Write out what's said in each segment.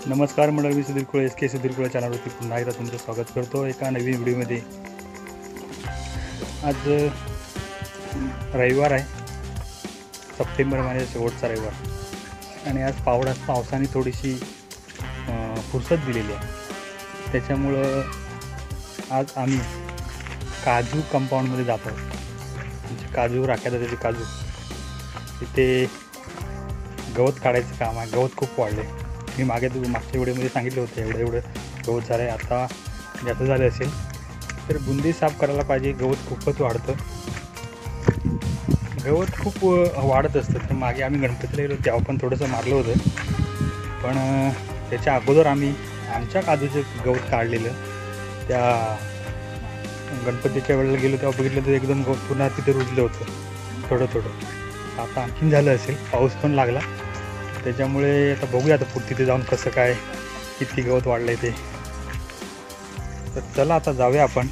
नमस्कार मंडळी, मी सुधीर कुळे SK सुधीर कुळे चॅनलवरती पुन्हा एकदा तुमचं स्वागत करतो एका नवीन व्हिडिओमध्ये। आज रविवार आहे, सप्टेंबर महिन्याचा शेवटचा रविवार आणि आज पावसाने थोडीशी फुरसत दिलेली आहे। त्याच्यामुळं आज आम्ही काजू कंपाऊंडमध्ये जात आहोत। म्हणजे काजू राख्यात त्याचे काजू इथे गवत काढायचं काम आहे। गवत खूप वाढले। मी मागच्या व्हिडिओमध्ये सांगितलं होतं एवढं गवत झालं आहे, आता जास्त झालं असेल तर बुंदी साफ करायला पाहिजे। गवत खूपच वाढतं, गवत खूप वाढत असतं। तर मागे आम्ही गणपतीला गेलो तेव्हा पण थोडंसं मारलं होतं, पण त्याच्या अगोदर आम्ही आमच्या काजूचं गवत काढलेलं त्या गणपतीच्या वेळेला गेलो तेव्हा बघितलं तर एकदम गवत पुन्हा तिथे रुजलं होतं थोडं। आता आणखीन झालं असेल, पाऊस पण लागला त्याच्यामुळे। आता बघूया आता तिथे जाऊन कसं काय किती गवत वाढलं आहे ते। तर चला आता जाऊया आपण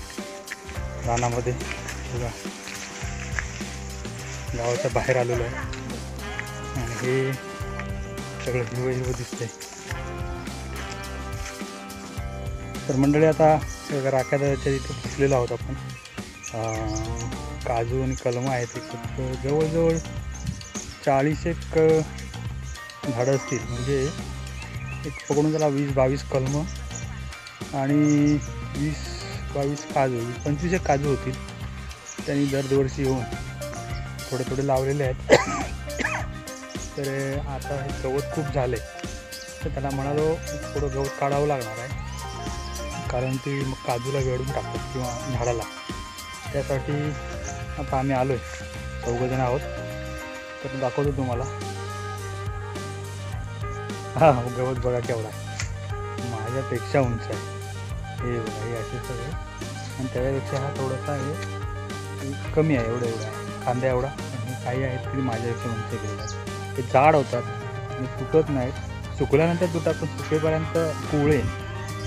रानामध्ये। बघा गावाच्या बाहेर आलेलो आहे आणि हे सगळं हिरवं दिसतंय। तर मंडळी आता राख्याच्या इथे बसलेलो आहोत आपण। काजू आणि कलमं आहेत, जवळजवळ 40 एक झाडं असतील। म्हणजे एक पकडून त्याला 20-22 कलमं आणि 20-22 काजू, 25 एक काजू होतील। त्यांनी दरवर्षी येऊन थोडे लावलेले आहेत। तर आता हे गवत खूप झाले तर त्याला म्हणालो थोडं गवत काढावं लागणार आहे, कारण ती मग काजूला वेढून टाकतात किंवा झाडाला। त्यासाठी आता आम्ही आलो आहे, 4 जण आहोत। तर दाखवतो तुम्हाला। हा गवत बघा केवढा आहे, माझ्यापेक्षा उंच आहे हे बघा। हे असे सगळे आणि त्याच्यापेक्षा हा थोडासा आहे, कमी आहे, एवढा आहे खांद्या एवढा। आणि काही आहेत तरी माझ्यापेक्षा उंच गेलेले। ते जाड होतात आणि फुटत नाहीत, सुकल्यानंतर तुटतात पण सुकेपर्यंत कुवळे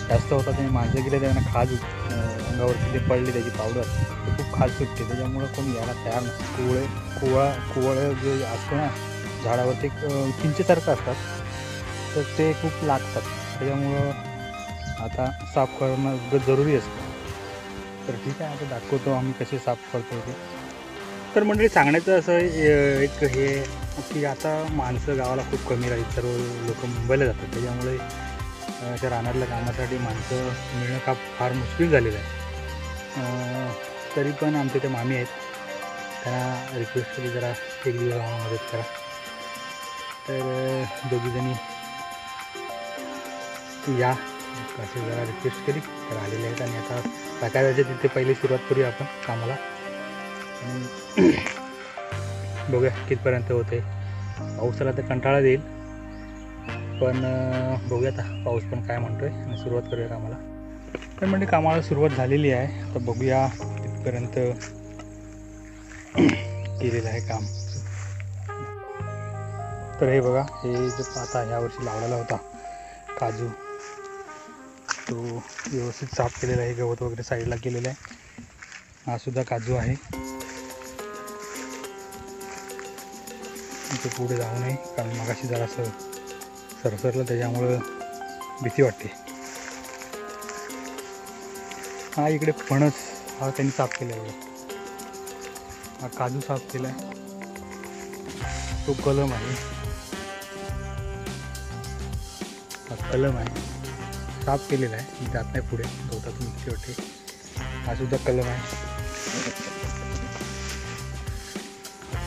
जास्त होतात आणि माझं गेले त्यांना खाज अंगावरती ते पडले त्याची पावडर ते खूप खाज सुटते। त्याच्यामुळं कोणी यायला तयार नसतं। कुवळं जे असतं ना झाडावरती चिंचेसारखं असतात तर ते खूप लागतात। त्याच्यामुळं आता साफ करणं जरुरी असतं। तर ठीक आहे, आता दाखवतो आम्ही कसे साफ करतो ते। तर मंडळी सांगण्याचं असं एक हे की आता माणसं गावाला खूप कमी राहील, सर्व लोक मुंबईला जातात। त्याच्यामुळे त्या रानातल्या कामासाठी माणसं मिळणं का फार मुश्किल झालेलं आहे। तरी पण आमचे ते मामी आहेत, त्यांना रिक्वेस्ट केली जरा एक दिवस आम्हाला मदत करा। तर दोघीजणी या असं जरा रिक्वेस्ट केली तर आलेले आहेत। आणि आता टाकायच्या तिथे पहिली सुरुवात करूया आपण कामाला आणि बघूया कितपर्यंत होते। पावसाला तर कंटाळा देईल, पण बघूया आता पाऊस पण काय म्हणतोय आणि सुरुवात करूया कामाला। तर म्हणजे कामाला सुरुवात झालेली आहे, आता बघूया कितपर्यंत केलेलं आहे काम। तर हे बघा, हे जो पाता यावर्षी लावलेला होता काजू तो व्यवस्थित साफ केलेला आहे, गवत वगैरे साईडला केलेलं आहे। हा सुद्धा काजू आहे, इथे पुढे जाऊ नये कारण मगाशी जरासं सरसरलं त्याच्यामुळं भीती वाटते। हा इकडे फणस, हा त्यांनी साफ केला आहे। हा काजू साफ केला आहे, तो कलम आहे, हा कलम आहे साफ केलेला आहे। मी जात नाही पुढे, गवतातून इतके वाटते। हा सुद्धा कलम आहे,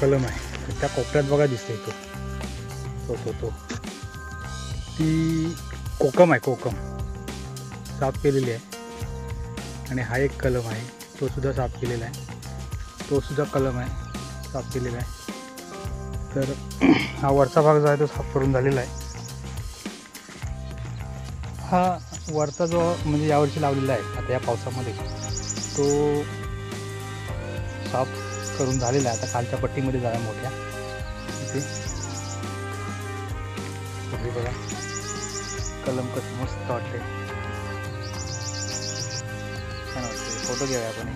कलम आहे। त्या कोपऱ्यात बघा दिसते तो ती कोकम आहे, कोकम साफ केलेली आहे। आणि हा एक कलम आहे, तो सुद्धा साफ केलेला आहे, तो सुद्धा कलम आहे साफ केलेला आहे। तर हा वरचा भाग जो आहे तो साफ करून झालेला आहे। हा वरचा जो म्हणजे यावर्षी लावलेला आहे आता या पावसामध्ये तो साफ करून झालेला आहे। आता खालच्या पट्टीमध्ये जाऊया मोठ्या इथे सगळी बघा कलम कसं मस्त वाटते, छान वाटते। फोटो घेऊया आपण।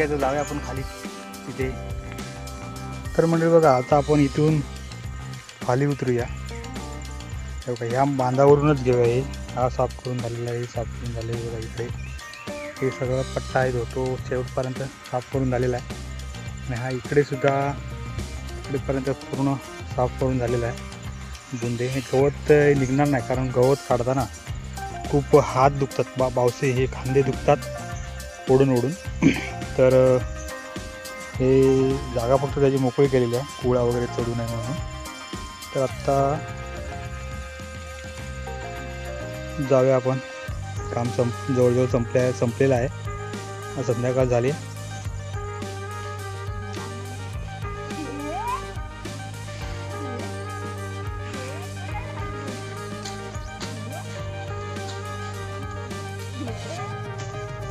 आहे तर जाऊया आपण खाली तिथे. तर म्हणजे बघा आता आपण इथून खाली उतरूया. बघा ह्या बांधावरूनच घेऊया. हे हा साफ करून झालेला आहे, साफ करून झालेला आहे. बघा इकडे हे सगळं पट्टा आहे तो शेवटपर्यंत साफ करून झालेला आहे. आणि हा इकडे सुद्धा इकडेपर्यंत पूर्ण साफ करून झालेला आहे. बुंदे हे गवत निघणार नाही, कारण गवत काढताना खूप हात दुखतात, बावसे हे खांदे दुखतात ओढून ओढून. तर हे जागा फक्त त्याची मोकळी केलेली आहे, कुळा वगैरे चढू नये म्हणून. तर आत्ता जाऊया आपण. काम जवळजवळ संपलेलं आहे. संध्याकाळ झाली.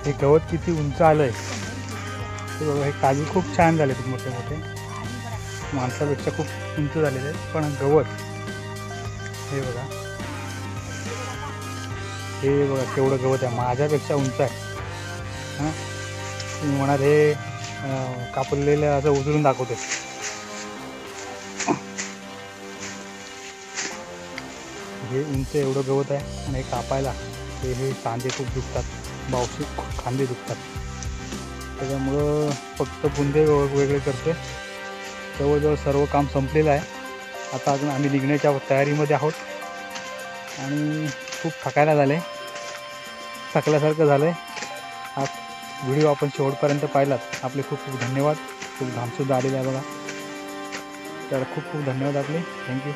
हे गवत किती उंच आलंय हे बघा. हे काजू खूप छान झाले, खूप मोठे मोठे, माणसापेक्षा खूप उंच झालेले आहेत. पण गवत हे बघा, हे बघा केवढं गवत आहे, माझ्यापेक्षा उंच आहे. हां तुम्ही म्हणाल हे कापलेलं असं उचलून दाखवते. हे उंच एवढं गवत आहे आणि हे कापायला हे कांदे खूप दुखतात, बावशी खांदे दुखतात. त्याच्यामुळं फक्त बुंदे वेगळे करते. जवळजवळ सर्व काम संपलेलं आहे. आता अजून आम्ही निघण्याच्या तयारीमध्ये आहोत आणि खूप थकायला झाले, थकल्यासारखं झालं आहे. हा व्हिडिओ आपण शेवटपर्यंत पाहिलात, आपले खूप खूप धन्यवाद. खूप घामसुद्धा आलेला आहे बघा. तर खूप खूप धन्यवाद आपले. थँक्यू.